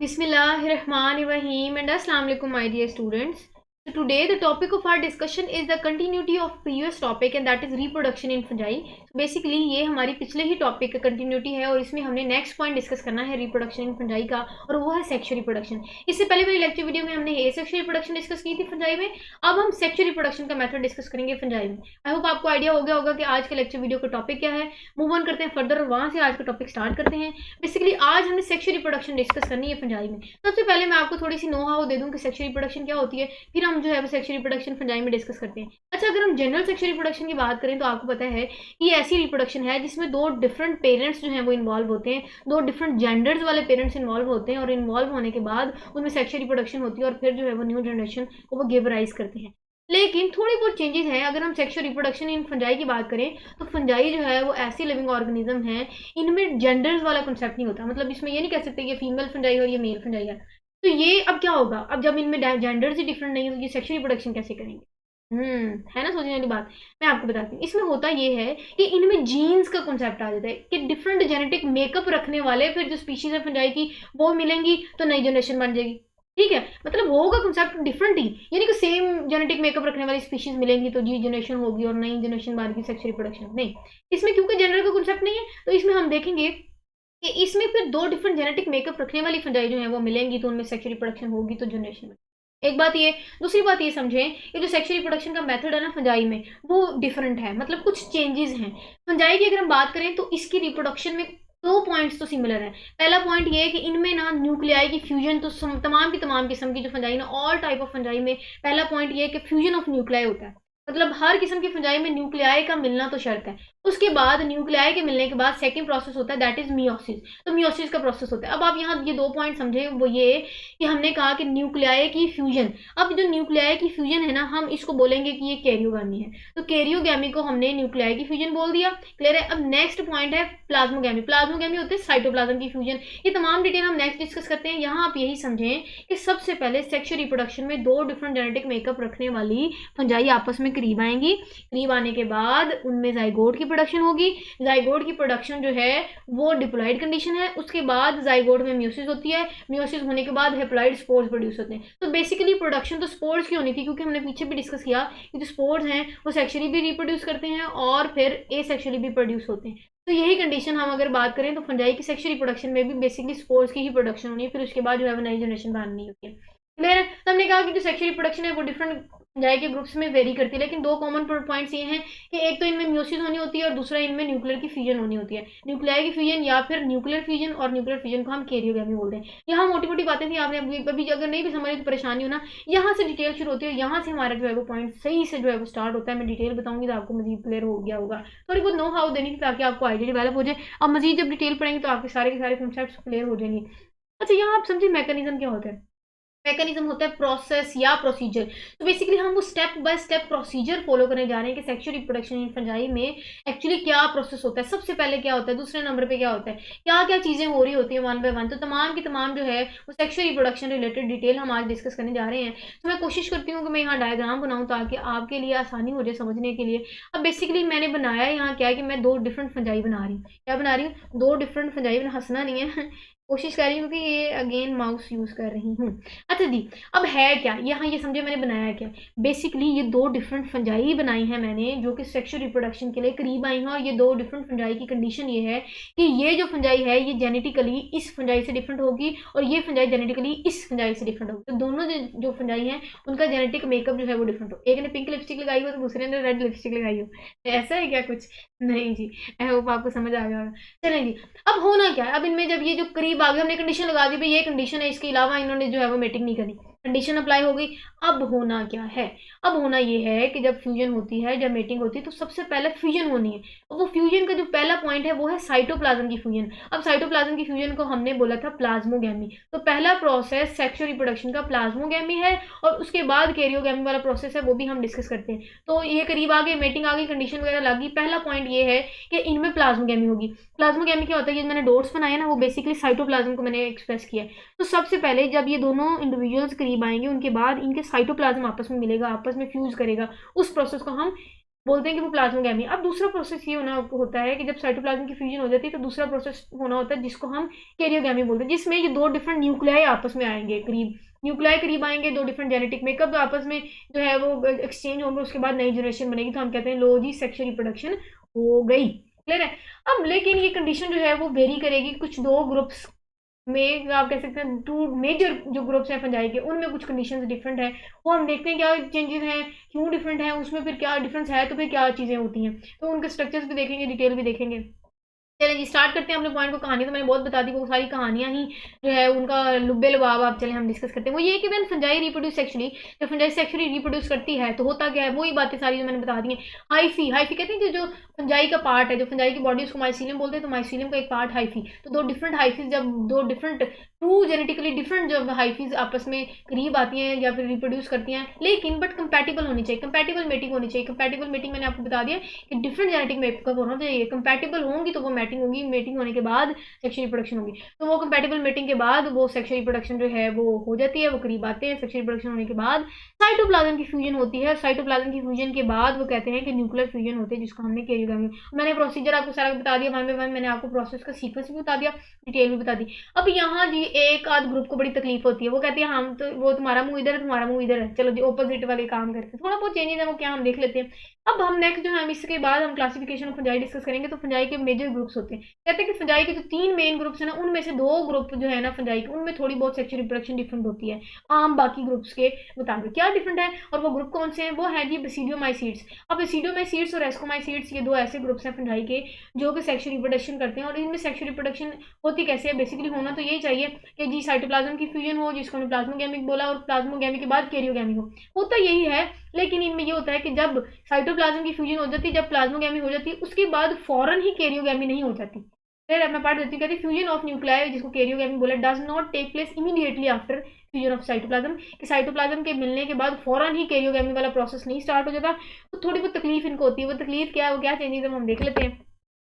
Bismillahirrahmanirrahim and Assalamu alaikum my dear students. So today the topic of our discussion is the continuity of previous topic and that is reproduction in fungi. So basically ये हमारी पिछले ही topic का continuity है और इसमें हमने next point discuss करना है रिप्रोडक्शन इन फंजाई का और वो है सेक्सुअल रिप्रोडक्शन। इससे पहले वाली लेक्चर वीडियो में हमने सेक्सुअल रिप्रोडक्शन डिस्कस की थी फंजाई में, अब हम सेक्सुअल रिप्रोडक्शन का मेथड डिस्कस करेंगे फंजाई में। आई होप आपको आइडिया हो गया होगा कि आज के लेक्चर वीडियो का टॉपिक क्या है। मूव ऑन करते हैं फर्दर और वहाँ से आज का टॉपिक स्टार्ट करते हैं। बेसिकली आज हमने सेक्सुअल रिप्रोडक्शन डिस्कस करनी है फंजाई में। सबसे पहले मैं आपको थोड़ी सी नो हाउ दे दूं कि सेक्सुअल रिप्रोडक्शन क्या होती है, फिर हम जो है वो सेक्सुअल रिप्रोडक्शन फंजाई में डिस्कस करते हैं। अच्छा, अगर हम जनरल सेक्सुअल रिप्रोडक्शन की बात करें तो आपको पता है कि ऐसी रिप्रोडक्शन है जिसमें दो डिफरेंट पेरेंट्स जो हैं वो इन्वॉल्व होते हैं, दो डिफरेंट जेंडर्स वाले पेरेंट्स इन्वॉल्व होते हैं और इन्वॉल्व होने के बाद उनमें सेक्सुअल रिप्रोडक्शन होती है और फिर जो है वो न्यू जनरेशन को वो गिव राइज करते हैं। लेकिन थोड़ी बहुत चेंजेस हैं। अगर हम सेक्सुअल रिप्रोडक्शन इन फंजाई की बात करें तो फंजाई जो है वो ऐसी लिविंग ऑर्गेनिज्म है, इनमें जेंडर्स वाला कंसेप्ट नहीं होता। मतलब इसमें ये नहीं कह सकते कि फीमेल फंजाई और ये मेल फंजाई है। तो ये अब क्या होगा, अब जब इनमें जेंडर्स ही डिफरेंट नहीं है तो ये सेक्सुअल रिप्रोडक्शन कैसे करेंगे? है ना सोचने वाली बात। मैं आपको बताती हूँ इसमें होता ये है कि इनमें जीन्स का कॉन्सेप्ट आ जाता है कि डिफरेंट जेनेटिक मेकअप रखने वाले फिर जो स्पीशीज है फंजाई की वो मिलेंगी तो नई जनरेशन बन जाएगी। ठीक है, मतलब होगा कॉन्सेप्ट डिफरेंट ही, यानी कि सेम जेनेटिक मेकअप रखने वाली स्पीशीज मिलेंगी तो जी जनरेशन होगी और नई जनरेशन बार की सेक्सुअल रिप्रोडक्शन नहीं। इसमें क्योंकि जेंडर का कॉन्सेप्ट नहीं है तो इसमें हम देखेंगे कि इसमें फिर दो डिफरेंट जेनेटिक मेकअप रखने वाली फंजाई जो है वो मिलेंगी तो उनमें सेक्सुअल रिप्रोडक्शन होगी तो जनरेशन में। एक बात ये, दूसरी बात ये समझें कि जो सेक्सुअल रिप्रोडक्शन का मेथड है ना फंजाई में वो डिफरेंट है, मतलब कुछ चेंजेस हैं। फंजाई की अगर हम बात करें तो इसकी रिप्रोडक्शन में दो पॉइंट्स तो सिमिलर है। पहला पॉइंट ये है कि इनमें ना न्यूक्लियाई की फ्यूजन तो तमाम की तमाम किस्म की जो फंजाई ना ऑल टाइप ऑफ फंजाई में पहला पॉइंट ये है कि फ्यूजन ऑफ न्यूक्लियाई होता है। मतलब हर किस्म की फंजाई में न्यूक्लियाई का मिलना तो शर्त है। उसके बाद न्यूक्लियाई के मिलने के बाद सेकंड प्रोसेस होता है दैट इज मियोसिस। तो मियोसिस का प्रोसेस होता है। अब आप यहाँ ये दो पॉइंट समझे, वो ये कि हमने कहा कि न्यूक्लियाई की फ्यूजन, अब जो न्यूक्लियाई की फ्यूजन है ना हम इसको बोलेंगे कि ये कैरियोगामी है। तो कैरियोगामी को हमने न्यूक्लियाई की फ्यूजन बोल दिया। क्लियर है। अब नेक्स्ट पॉइंट है प्लाज्मोगामी। प्लाज्मोगामी होते हैं साइटोप्लाज्म की फ्यूजन। ये तमाम डिटेल हम नेक्स्ट डिस्कस करते हैं। यहाँ आप यही समझें कि सबसे पहले सेक्सुअल रिप्रोडक्शन में दो डिफरेंट जेनेटिक मेकअप रखने वाली फंजाई आपस में करीब आएंगी। करीब आने के बाद उनमें जाइगोट की प्रोडक्शन होगी। जाइगोट की प्रोडक्शन जो है वो डिप्लॉइड कंडीशन है। उसके बाद जाइगोट में म्यूसिस होती है। म्यूसिस होने के बाद हेप्लॉइड स्पोर्स प्रोड्यूस होते हैं। तो बेसिकली प्रोडक्शन तो स्पोर्स की होनी थी क्योंकि हमने पीछे भी डिस्कस किया कि जो स्पोर्स हैं वो सेक्सुअली भी रिप्रोड्यूस करते हैं और फिर ए सेक्सुअली भी प्रोड्यूस होते हैं। तो यही कंडीशन हम अगर बात करें तो फंजाई की सेक्सुअल रिप्रोडक्शन में भी बेसिकली स्पोर्स की ही प्रोडक्शन होनी है, फिर उसके बाद जो है वो नई जनरेशन बननी होती है। क्लियर है। तो हमने कहा कि जो सेक्सुअल रिप्रोडक्शन है वो डिफरेंट फंजाई के ग्रुप्स में वेरी करती है, लेकिन दो कॉमन पॉइंट्स ये हैं कि एक तो इनमें म्यूसिस होनी होती है और दूसरा इनमें न्यूक्लियर की फ्यूजन होनी होती है। न्यूक्लियर की फ्यूजन या फिर न्यूक्लियर फ्यूजन, और न्यूक्लियर फ्यूजन को हम कैरियोगामी बोलते हैं। यहाँ मोटी मोटी बातें थी, आपने अभी अगर नहीं भी समझी तो परेशानी हो ना, यहाँ से डिटेल शुरू होती है, यहाँ से हमारा जो है वो पॉइंट सही से जो है वो स्टार्ट होता है। मैं डिटेल बताऊंगी तो आपको मजीद क्लियर हो गया होगा। थोड़ी बहुत नो हाउ देनी थी ताकि आपको आइडिया डेवलप हो जाए। अब मजीद जब डिटेल पढ़ेंगे तो आपके सारे के सारे कॉन्सेप्ट क्लियर हो जाएंगे। अच्छा, यहाँ आप समझिए मैकेनिज्म क्या होता है। मैकेनिज्म होता है प्रोसेस या प्रोसीजर। तो बेसिकली हम वो step by step procedure follow करने जा रहे हैं कि सेक्सुअल रिप्रोडक्शन इन फंजाई में एक्चुअली क्या प्रोसेस होता है, सबसे पहले क्या होता है, दूसरे नंबर पे क्या होता है, क्या क्या चीज़ें हो रही होती है वन बाय वन। तो तमाम की तमाम जो है वो सेक्सुअल रिप्रोडक्शन रिलेटेड डिटेल हम आज डिस्कस करने जा रहे हैं। तो मैं कोशिश करती हूँ कि मैं यहाँ डायग्राम बनाऊँ ताकि आपके लिए आसानी हो जाए समझने के लिए। अब बेसिकली मैंने बनाया यहाँ क्या है कि मैं दो डिफरेंट फंजाई बना रही हूँ। क्या बना रही हूँ? दो डिफरेंट फंजाई। हंसना नहीं है कोशिश कर रही हूँ कि ये अगेन माउस यूज़ कर रही हूँ। अच्छा जी, अब है क्या यहाँ, ये समझे मैंने बनाया क्या। बेसिकली ये दो डिफरेंट फंजाई बनाई हैं मैंने जो कि सेक्सुअल रिप्रोडक्शन के लिए करीब आई हैं, और ये दो डिफरेंट फंजाई की कंडीशन ये है कि ये जो फंजाई है ये जेनेटिकली इस फंजाई से डिफरेंट होगी और ये फंजाई जेनेटिकली इस फंजाई से डिफरेंट होगी। तो दोनों जो फंजाई हैं उनका जेनेटिक मेकअप जो है वो डिफरेंट हो। एक ने पिंक लिपस्टिक लगाई हो तो दूसरे ने रेड लिपस्टिक लगाई हो। ऐसा है क्या कुछ? नहीं जी, आई होप आपको समझ आ गया होगा। चलें जी, अब होना क्या है, अब इनमें जब ये जो करीब आ गए हमने कंडीशन लगा दी भाई ये कंडीशन है, इसके अलावा इन्होंने जो है वो मेटिंग नहीं करनी, कंडीशन अप्लाई हो गई। अब होना क्या है? अब होना ये है कि जब फ्यूजन होती है, जब मेटिंग होती है तो सबसे पहले फ्यूजन होनी है। और वो फ्यूजन का जो पहला पॉइंट है वो है साइटोप्लाज्म की फ्यूजन। अब साइटोप्लाज्म की फ्यूजन को हमने बोला था प्लाज्मोगैमी। तो पहला प्रोसेस सेक्सुअल रिप्रोडक्शन का प्लाज्मोगैमी है और उसके बाद कैरियोगैमी वाला प्रोसेस है वो भी हम डिस्कस करते हैं। तो ये करीब आ गए, मेटिंग आ गई, कंडीशन वगैरह लग गई। पहला पॉइंट ये है कि इनमें प्लाज्मोगैमी होगी। प्लाज्मोगैमी क्या होता है, ये मैंने डॉट्स बनाया ना वो बेसिकली साइटोप्लाज्म को मैंने एक्सप्रेस किया है। तो सबसे पहले जब ये दोनों इंडिविजुअल्स करीब आएंगे उनके बाद इनके साइटोप्लाज्म आपस में मिलेगा, आपस में फ्यूज करेगा। उस प्रोसेस को हम बोलते हैं कि वो प्लाज्मोगैमी। अब दूसरा प्रोसेस ये होता है कि जब साइटोप्लाज्म की फ्यूजन हो जाती है तो दूसरा प्रोसेस होना होता है जिसको हम कैरियोगैमी बोलते हैं, जिसमें ये दो डिफरेंट न्यूक्लियाई आपस में आएंगे, करीब आएंगे, दो डिफरेंट जेनेटिक मेकअप आपस में जो है वो एक्सचेंज होंगे, उसके बाद नई जनरेशन बनेगी, तो हम कहते हैं लो जी सेक्सुअल रिप्रोडक्शन हो गई। क्लियर है। अब लेकिन ये कंडीशन जो है वो वेरी करेगी, कुछ दो ग्रुप्स में आप कह सकते हैं, टू मेजर जो ग्रुप्स हैं फंजाई के, उनमें कुछ कंडीशंस डिफरेंट है, वो हम देखते हैं क्या चेंजेस हैं, क्यों डिफरेंट है, उसमें फिर क्या डिफरेंस है, तो फिर क्या चीज़ें होती हैं, तो उनके स्ट्रक्चर्स भी देखेंगे, डिटेल भी देखेंगे। चलें जी स्टार्ट करते हैं अपने पॉइंट को। कहानी तो मैंने बहुत बता दी, वो सारी कहानियां ही जो है उनका लुब्बे लुबाब आप चले हम डिस्कस करते हैं। वो ये कि वैन फंजाई रिप्रोड्यूस सेक्सुअली, जब फंजाई सेक्सुअली रिप्रोड्यूस करती है तो होता क्या है, वही बातें सारी जो मैंने बता दी हैं। हाइफी कहते हैं कि जो फंजाई का पार्ट है, जो फंजाई की बॉडी, उसको माइसीलियम बोलते हैं, तो माइसीलियम का एक पार्ट हाइफी। तो दो डिफरेंट हाइफीज, जब दो डिफरेंट टू जेनेटिकली डिफरेंट जब हाइफीज आपस में करीब आती हैं या फिर रिप्रोड्यूस करती हैं, लेकिन बट कंपैटिबल होनी चाहिए, कंपैटिबल मेटिंग होनी चाहिए। कंपैटिबल मेटिंग मैंने आपको बता दिया कि डिफरेंट जेनेटिक मेकअप होना चाहिए, कंपैटिबल होंगी तो वो मैटिंग होगी, मेटिंग होने के बाद सेक्सुअल रिप्रोडक्शन होगी। तो वो कंपैटिबल मेटिंग के बाद वो सेक्सुअल रिप्रोडक्शन जो है वो हो जाती है, वो करीब आते हैं। सेक्सुअल रिप्रोडक्शन होने के बाद साइटोप्लाज्म की फ्यूजन होती है। साइटोप्लाज्म की फ्यूजन के बाद वो कहते हैं कि न्यूक्लियर फ्यूजन होती है, जिसको हमने कैरियोगैमी। मैंने प्रोसीजर आपको सारा बता दिया, वन बाय वन मैंने आपको प्रोसेस का सीक्वेंस भी बता दिया, डिटेल भी बता दी। अब यहाँ जी एक आध ग्रुप को बड़ी तकलीफ होती है, वो कहती है हम तो, वो तुम्हारा मुंह इधर है, तुम्हारा मुंह इधर है, चलो जी ऑपोजिट वाले काम करते हैं। थोड़ा बहुत चेंजेस है, वो क्या हम देख लेते हैं। अब हम नेक्स्ट जो है इसके बाद हम क्लासिफिकेशन ऑफ फंजाई डिस्कस करेंगे। तो फंजाई के मेजर ग्रुप्स होते हैं, कहते हैं कि फंजाई के जो तीन मेन ग्रुप्स हैं ना, उनमें से दो ग्रुप जो है ना फंजाई के, उनमें थोड़ी बहुत सेक्सुअल रिप्रोडक्शन डिफरेंट होती है आम बाकी ग्रुप्स के मुताबिक। क्या डिफरेंट है और वो ग्रुप कौन से हैं, वो है जी बेसिडियोमाइसीड्स। अब बेसिडियोमाइसीड्स और एस्कोमाइसीड्स, ये दो ऐसे ग्रुप्स हैं फंजाई के जो कि सेक्सुअल रिप्रोडक्शन करते हैं। और इनमें सेक्सुअल रिप्रोडक्शन होती कैसे है, बेसिकली होना तो यही चाहिए कि जी साइटोप्लाज्म की फ्यूजन हो, जिसको हमने प्लाज्मोगैमिक बोला, और प्लाज्मोगैमिक के बाद कैरियोगैमी हो, होता यही है। लेकिन इनमें ये होता है कि जब साइटोप्लाज्म की फ्यूजन हो जाती है, जब प्लाज्मोगैमी हो जाती है, उसके बाद फौरन ही कैरियोगैमी नहीं हो जाती। फिर मैं पढ़ देती हूँ, कहती फ्यूजन ऑफ न्यूक्लियाई, जिसको कैरियोगैमी बोला, does not take place immediately after fusion of cytoplasm, कि साइटोप्लाज्म के मिलने के बाद फौरन ही कैरियोगैमी वाला प्रोसेस नहीं स्टार्ट हो जाता। तो थोड़ी बहुत तकलीफ इनको होती है। वो तकलीफ क्या है, वो क्या चेंजेस हम देख लेते हैं।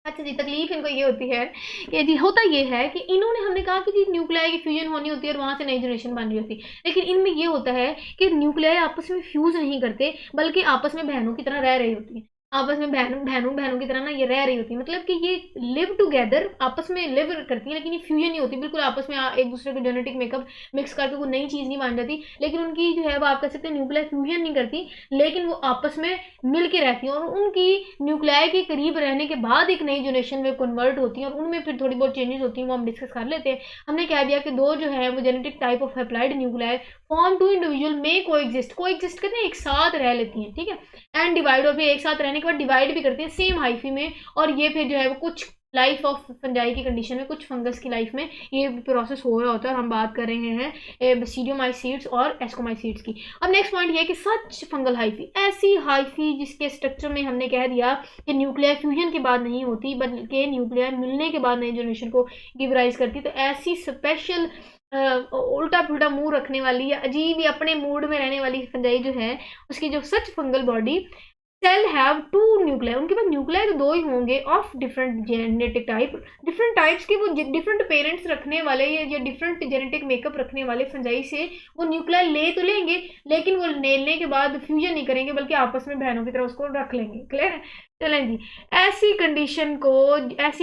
अच्छा जी, तकलीफ इनको ये होती है कि जी होता ये है कि इन्होंने, हमने कहा कि जी न्यूक्लियाई की फ्यूजन होनी होती है और वहाँ से नई जनरेशन बन रही होती है, लेकिन इनमें ये होता है कि न्यूक्लियाई आपस में फ्यूज नहीं करते, बल्कि आपस में बहनों की तरह रह रही होती है। आपस में बहनों की तरह ना ये रह रही होती है, मतलब कि ये लिव टुगेदर आपस में लिव करती है, लेकिन ये फ्यूजन नहीं होती बिल्कुल आपस में। एक दूसरे को जेनेटिक मेकअप मिक्स करके वो नई चीज़ नहीं बन जाती, लेकिन उनकी जो है वो आप कह सकते हैं न्यूक्लियर फ्यूजन नहीं करती, लेकिन वो आपस में मिल के रहती हैं, और उनकी न्यूक्लियाई के करीब रहने के बाद एक नई जनरेशन में कन्वर्ट होती हैं, और उनमें फिर थोड़ी बहुत चेंजेस होती हैं, वो हम डिस्कस कर लेते हैं। हमने कह दिया कि दो जो है वो genetic type of haploid nuclei form two individual में को एग्जिस्ट करते हैं, एक साथ रह लेती हैं, ठीक है, एंड डिवाइड, और फिर एक साथ रहने के बाद डिवाइड भी करते हैं सेम हाइफी में। और ये फिर जो है वो कुछ लाइफ ऑफ फंजाई की कंडीशन में, कुछ फंगस की लाइफ में ये प्रोसेस हो रहा होता है, और हम बात कर रहे हैं बेसिडियोमाइसीड्स और एस्कोमाइसीड्स की। अब नेक्स्ट पॉइंट ये है कि सच फंगल हाइफी, ऐसी हाइफी जिसके स्ट्रक्चर में हमने कह दिया कि न्यूक्लियर फ्यूजन के बाद नहीं होती, बल्कि न्यूक्लियर मिलने के बाद नई जनरेशन को गिव राइज करती, तो ऐसी स्पेशल उल्टा पुल्टा मुंह रखने वाली या अजीब ही अपने मूड में रहने वाली फंजाई जो है, उसकी जो such fungal body cell have two nuclear, उनके पास न्यूक्लियर तो दो ही होंगे of different genetic type, different types के, वो डिफरेंट पेरेंट्स रखने वाले या डिफरेंट जेनेटिक मेकअप रखने वाले फंजाई से वो न्यूक्लियर ले तो लेंगे, लेकिन वो लेने के बाद फ्यूजन नहीं करेंगे, बल्कि आपस में बहनों की तरह उसको रख लेंगे। क्लियर है। चलें जी, ऐसी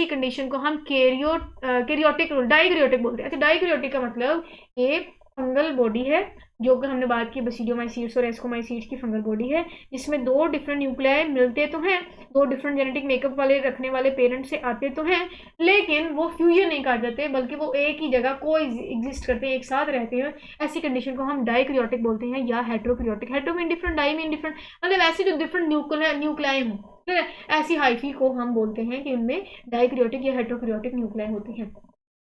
कंडीशन को हम कैरियोटिक डाइक्रियोटिक बोलते हैं। अच्छा, डाइक्रियोटिक का मतलब ये फंगल बॉडी है, जो कि हमने बात की बेसिडियोमाइसीड्स और एस्कोमाइसीड्स की फंगल बॉडी है, जिसमें दो डिफरेंट न्यूक्लियाई मिलते तो हैं, दो डिफरेंट जेनेटिक मेकअप वाले रखने वाले पेरेंट्स से आते तो हैं, लेकिन वो फ्यूजन नहीं कर जाते, बल्कि वो एक ही जगह को एग्जिस्ट करते हैं, एक साथ रहते हैं। ऐसी कंडीशन को हम डाइक्रियोटिक बोलते हैं या heterokaryotic. Hetero mean different, di mean different, मतलब ऐसे जो डिफरेंट न्यूक्लियाई हों, ठीक है, ऐसी हाइफी को हम बोलते हैं कि उनमें डाइक्रियोटिक या हेट्रोक्रियोटिक न्यूक्लियाई होती हैं।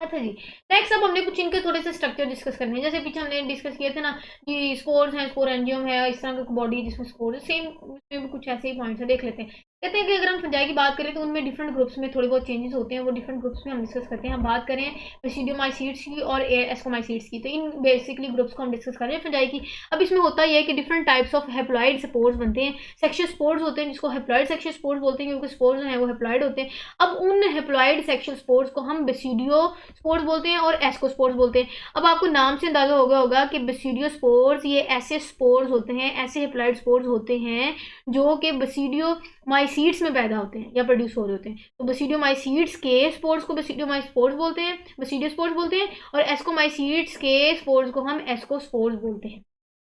अच्छा जी, नेक्स्ट अब हमने कुछ इनके थोड़े से स्ट्रक्चर डिस्कस करने हैं। जैसे पीछे हमने डिस्कस किए थे ना कि स्पोर्स हैं, स्पोर एंजियम है, इस तरह की बॉडी जिसमें स्पोर है, सेम इसमें भी कुछ ऐसे ही पॉइंट्स है, देख लेते हैं। कहते हैं कि अगर हम फंजाई की बात करें तो उनमें डिफरेंट ग्रुप्स में थोड़े बहुत चेंजेस होते हैं, वो डिफरेंट ग्रुप्स में हम डिस्कस करते हैं। हम बात करें बेसिडियोमाइसीड्स की और एस्कोमाइसीड्स की, तो इन बेसिकली ग्रुप्स को हम डिस्कस कर रहे हैं फंजाई की। अब इसमें होता यह है कि different types of haploid spores बनते हैं, सेक्शुअल स्पोर्स होते हैं, जिसको हेप्लॉइड सेक्शुअल स्पोर्स बोलते हैं, क्योंकि स्पोर्स हैं वो हेप्लॉइड होते हैं। अब उन हेप्लॉइड सेक्शुअल स्पोर्स को हम बेसिडियो स्पोर्स बोलते हैं और एस को स्पोर्स बोलते हैं। अब आपको नाम से अंदाजा हो गया होगा कि बेसिडियो स्पोर्स ये ऐसे स्पोर्स होते हैं, ऐसे हेप्लॉइड स्पोर्स होते हैं जो कि बेसिडियो माइसीड्स में पैदा होते हैं या प्रोड्यूस हो रहे होते हैं। तो बेसिडियो माइसीड्स के स्पोर्स को बेसिडियो माइस्पोर्स बोलते हैं, बेसिडियो स्पोर्स बोलते हैं, और एस्कोमाइसीड्स के स्पोर्स को हम एस्कोस्पोर्स बोलते हैं।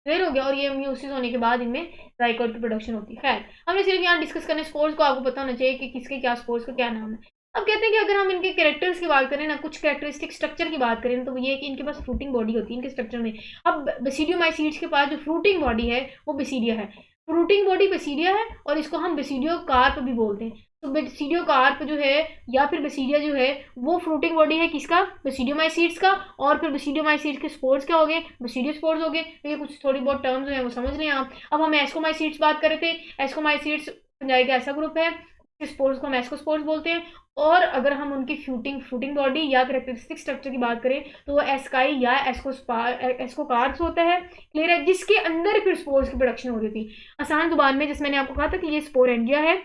क्लियर हो गया। और ये म्यूसिस होने के बाद इनमें जाइगोट की प्रोडक्शन होती है। खैर, हमने सिर्फ यहाँ डिस्कस करने स्पोर्स को, आपको पता होना चाहिए कि किसके क्या स्पोर्स का क्या नाम है। अब कहते हैं कि अगर हम इनके कैरेक्टर्स की बात करें ना, कुछ कैरेक्टरिस्टिक स्ट्रक्चर की बात करें, तो ये है कि इनके पास फ्रूटिंग बॉडी होती है इनके स्ट्रक्चर में। अब बेसिडियोमाइसीड्स के पास जो फ्रूटिंग बॉडी है वो बेसिडिया है, फ्रूटिंग बॉडी बेसिडिया है, और इसको हम बेसिडियो कार्प भी बोलते हैं। तो बेसिडियो कार्प जो है या फिर बेसिडिया जो है वो फ्रूटिंग बॉडी है किसका, बेसिडियोमाइसीड्स का। और फिर बेसिडियोमाइसीड्स के स्पोर्स क्या हो गए, बेसिडियो स्पोर्स हो गए। तो ये कुछ थोड़ी बहुत टर्म्स हैं वो समझ लें आप। अब हम एस्कोमाइसीड्स बात कर रहे थे। एस्कोमाइसीड्स फंजाई का ऐसा ग्रुप है, स्पोर्स को हम एस्कोस्पोर्स बोलते हैं। और अगर हम उनकी फ्रूटिंग बॉडी या कैरेक्टरिस्टिक स्ट्रक्चर की बात करें तो वो एस्काई या एस्कोकार्प्स होता है। क्लियर है, जिसके अंदर फिर स्पोर्स की प्रोडक्शन हो रही थी। आसान जुबान में जैसे मैंने आपको कहा था कि ये स्पोरेंजिया है,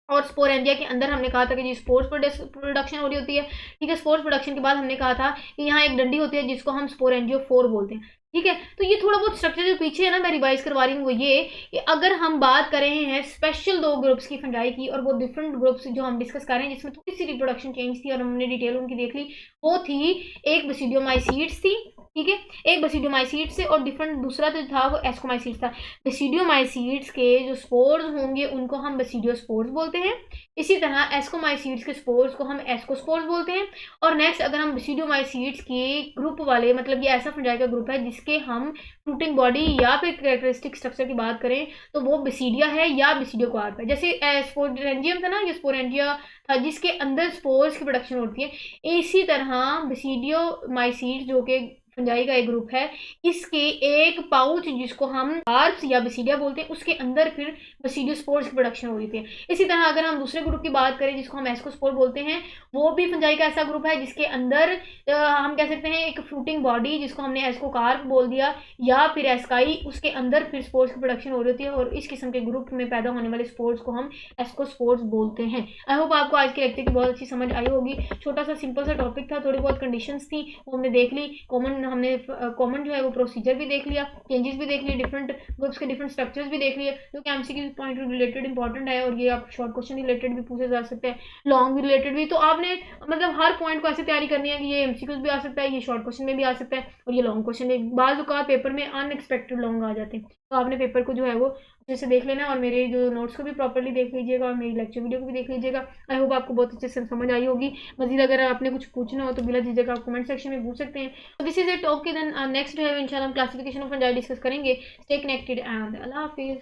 और स्पोरेंजिया के अंदर हमने कहा था कि जी स्पोर्स प्रोडक्शन हो रही होती है। ठीक है, स्पोर्स प्रोडक्शन के बाद हमने कहा था कि यहाँ एक डंडी होती है जिसको हम स्पोरेंजियो 4 बोलते हैं। ठीक है, तो ये थोड़ा बहुत स्ट्रक्चर जो पीछे है ना, मैं रिवाइज करवा रही हूँ, वो ये कि अगर हम बात कर रहे हैं स्पेशल 2 ग्रुप्स की फंजाई की, और वो डिफरेंट ग्रुप्स जो हम डिस्कस कर रहे हैं जिसमें थोड़ी सी रिप्रोडक्शन चेंज थी और हमने डिटेल उनकी देख ली, वो थी एक बेसिडियोमाइसीड्स थी। ठीक है, एक बेसिडियोमाइसीड्स से, और डिफरेंट दूसरा जो था वो एस्कोमाइसीड्स था। बेसिडियोमाइसीड्स के जो स्पोर्स होंगे उनको हम बेसिडियोस्पोर्स बोलते हैं। इसी तरह एस्कोमाइसीड्स के स्पोर्स को हम एस्कोस्पोर्स बोलते हैं। और नेक्स्ट अगर हम बेसिडियोमाइसीड्स के ग्रुप वाले, मतलब ये ऐसा फंजाई का ग्रुप है जिसके हम फ्रूटिंग बॉडी या फिर कैरेक्टरिस्टिक स्ट्रक्चर की बात करें तो वो बेसिडिया है या बेसिडियोकार्प है। जैसे स्पोरेंजियम था ना, ये स्पोरेंजिया था जिसके अंदर स्पोर्स की प्रोडक्शन होती है। इसी तरह बेसिडियोमाइसीड्स जो कि फंजाई का एक ग्रुप है, इसके एक पाउच जिसको हम कार्प्स या बेसिडिया बोलते हैं उसके अंदर फिर बेसिडियोस्पोर्स की प्रोडक्शन हो रही थी। इसी तरह अगर हम दूसरे ग्रुप की बात करें जिसको हम एस्कोस्पोर बोलते हैं, वो भी फंजाई का ऐसा ग्रुप है जिसके अंदर हम कह सकते हैं एक फ्रूटिंग बॉडी जिसको हमने एस्कोकार्प बोल दिया, या फिर एस्काई, उसके अंदर फिर स्पोर्स की प्रोडक्शन हो रही होती है, और इस किस्म के ग्रुप में पैदा होने वाले स्पोर्स को हम एस्कोस्पोर्स बोलते हैं। आई होप आपको आज की लेक्चर की बहुत अच्छी समझ आई होगी। छोटा सा सिंपल सा टॉपिक था, थोड़ी बहुत कंडीशंस थी वो हमने देख ली, हमने कॉमन जो है वो प्रोसीजर भी देख लिया, चेंजेस भी देख लिए, डिफरेंट ग्रुप्स के डिफरेंट स्ट्रक्चर्स भी देख लिए, जो कि एमसीक्यू पॉइंट रिलेटेड इंपॉर्टेंट है, और ये आप शॉर्ट क्वेश्चन रिलेटेड भी पूछे जा सकते हैं, लॉन्ग भी रिलेटेड भी। तो आपने मतलब हर पॉइंट को ऐसे तैयारी करनी है कि ये एमसीक्यूज भी आ सकता है, ये शॉर्ट क्वेश्चन में भी आ सकता है, और ये लॉन्ग क्वेश्चन में बाज़ औक़ात पेपर में अनएक्सपेक्टेड लॉन्ग आ जाते हैं। तो आपने पेपर को जो है वो अच्छे से देख लेना, और मेरे जो नोट्स को भी प्रॉपर्ली देख लीजिएगा, और मेरी लेक्चर वीडियो को भी देख लीजिएगा। आई होप आपको बहुत अच्छे से समझ आई होगी। मजीद अगर आपने कुछ पूछना हो तो बिला झिझक आप कमेंट सेक्शन में पूछ सकते हैं। तो this is it. Okay then next जो है इंशाल्लाह हम क्लासिफिकेशन ऑफ फंजाई डिस्कस करेंगे। स्टे कनेक्टेड एंड अल्लाह हाफिज़।